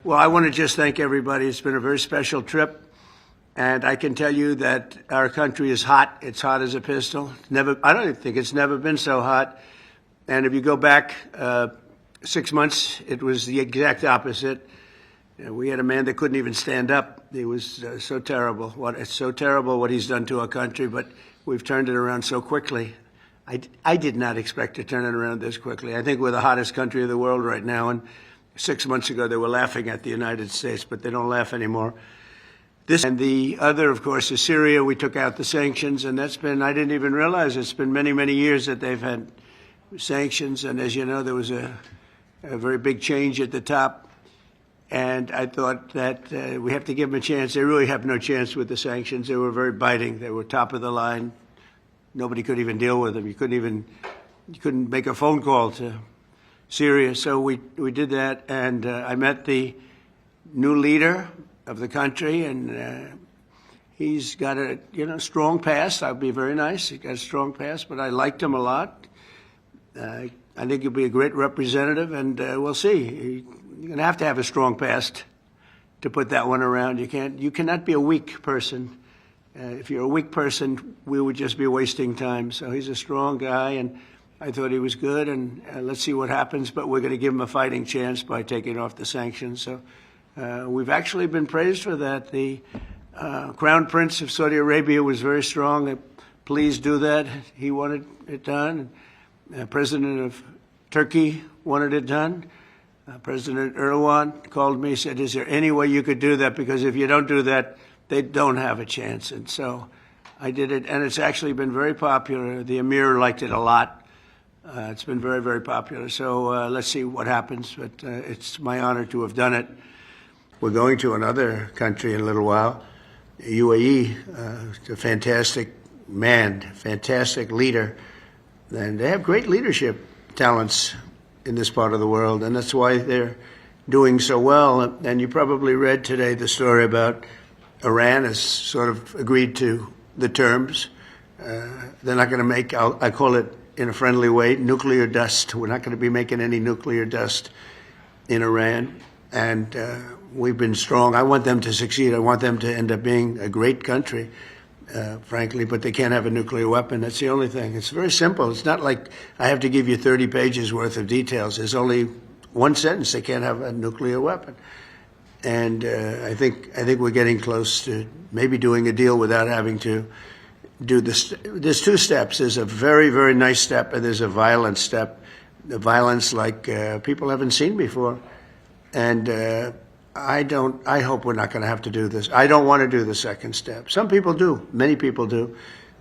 Well, I want to just thank everybody. It's been a very special trip. And I can tell you that our country is hot. It's hot as a pistol. I don't think it's never been so hot. And if you go back 6 months, it was the exact opposite. We had a man that couldn't even stand up. He was so terrible. It's so terrible what he's done to our country, but we've turned it around so quickly. I did not expect to turn it around this quickly. I think we're the hottest country of the world right now. And 6 months ago, they were laughing at the United States, but they don't laugh anymore. And the other, of course, is Syria. We took out the sanctions, and that's been, I didn't even realize it's been many, many years that they've had sanctions. And as you know, there was a very big change at the top. And I thought that we have to give them a chance. They really have no chance with the sanctions. They were very biting. They were top of the line. Nobody could even deal with them. You couldn't make a phone call to Syria. So we did that, and I met the new leader of the country, and he's got a strong past. I'll be very nice. He's got a strong past, but I liked him a lot. I think he'll be a great representative, and we'll see. You're going to have a strong past to put that one around. You cannot be a weak person. If you're a weak person, we would just be wasting time. So he's a strong guy, and I thought he was good, and let's see what happens. But we're going to give him a fighting chance by taking off the sanctions. So we've actually been praised for that. The Crown Prince of Saudi Arabia was very strong. Please do that. He wanted it done. President of Turkey wanted it done. President Erdogan called me, said, is there any way you could do that? Because if you don't do that, they don't have a chance. And so I did it, and it's actually been very popular. The Emir liked it a lot. It's been very, very popular. So let's see what happens, but it's my honor to have done it. We're going to another country in a little while, UAE, a fantastic man, fantastic leader, and they have great leadership talents in this part of the world, and that's why they're doing so well. And you probably read today the story about Iran has sort of agreed to the terms. They're not going to make, I call it in a friendly way, nuclear dust. We're not going to be making any nuclear dust in Iran. And we've been strong. I want them to succeed. I want them to end up being a great country, frankly, but they can't have a nuclear weapon. That's the only thing. It's very simple. It's not like I have to give you 30 pages worth of details. There's only one sentence. They can't have a nuclear weapon. And I think we're getting close to maybe doing a deal without having to do this. There's two steps. There's a very, very nice step, and there's a violent step. The violence like people haven't seen before. And I hope we're not going to have to do this. I don't want to do the second step. Some people do. Many people do.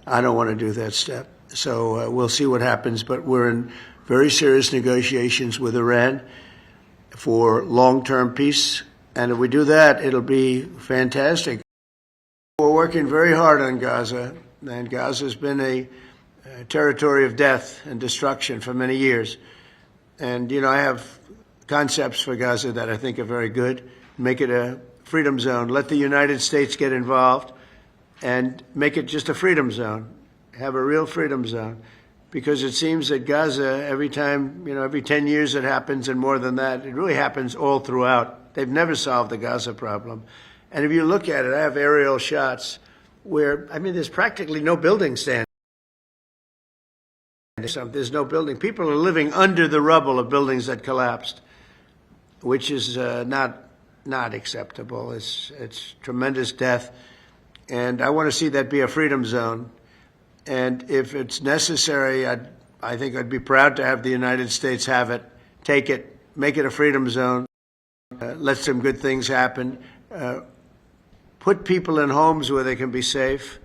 I don't want to do that step. So we'll see what happens. But we're in very serious negotiations with Iran for long-term peace. And if we do that, it'll be fantastic. We're working very hard on Gaza. And Gaza's been a territory of death and destruction for many years. And, I have concepts for Gaza that I think are very good. Make it a freedom zone. Let the United States get involved and make it just a freedom zone. Have a real freedom zone. Because it seems that Gaza, every time, every 10 years it happens and more than that, it really happens all throughout. They've never solved the Gaza problem. And if you look at it, I have aerial shots where, there's practically no building standing. There's no building. People are living under the rubble of buildings that collapsed, which is not acceptable. It's tremendous death. And I want to see that be a freedom zone. And if it's necessary, I think I'd be proud to have the United States have it, take it, make it a freedom zone, let some good things happen, put people in homes where they can be safe,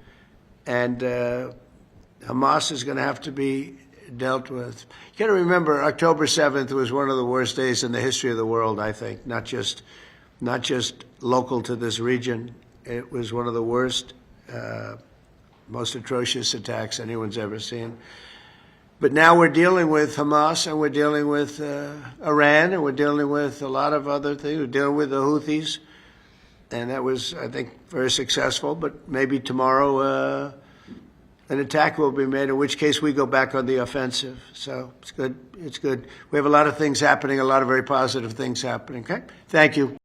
and Hamas is going to have to be dealt with. You got to remember, October 7th was one of the worst days in the history of the world, I think, not just local to this region. It was one of the worst, most atrocious attacks anyone's ever seen. But now we're dealing with Hamas, and we're dealing with Iran, and we're dealing with a lot of other things. We're dealing with the Houthis, and that was, I think, very successful. But maybe tomorrow an attack will be made, in which case we go back on the offensive. So it's good. It's good. We have a lot of things happening, a lot of very positive things happening. Okay? Thank you.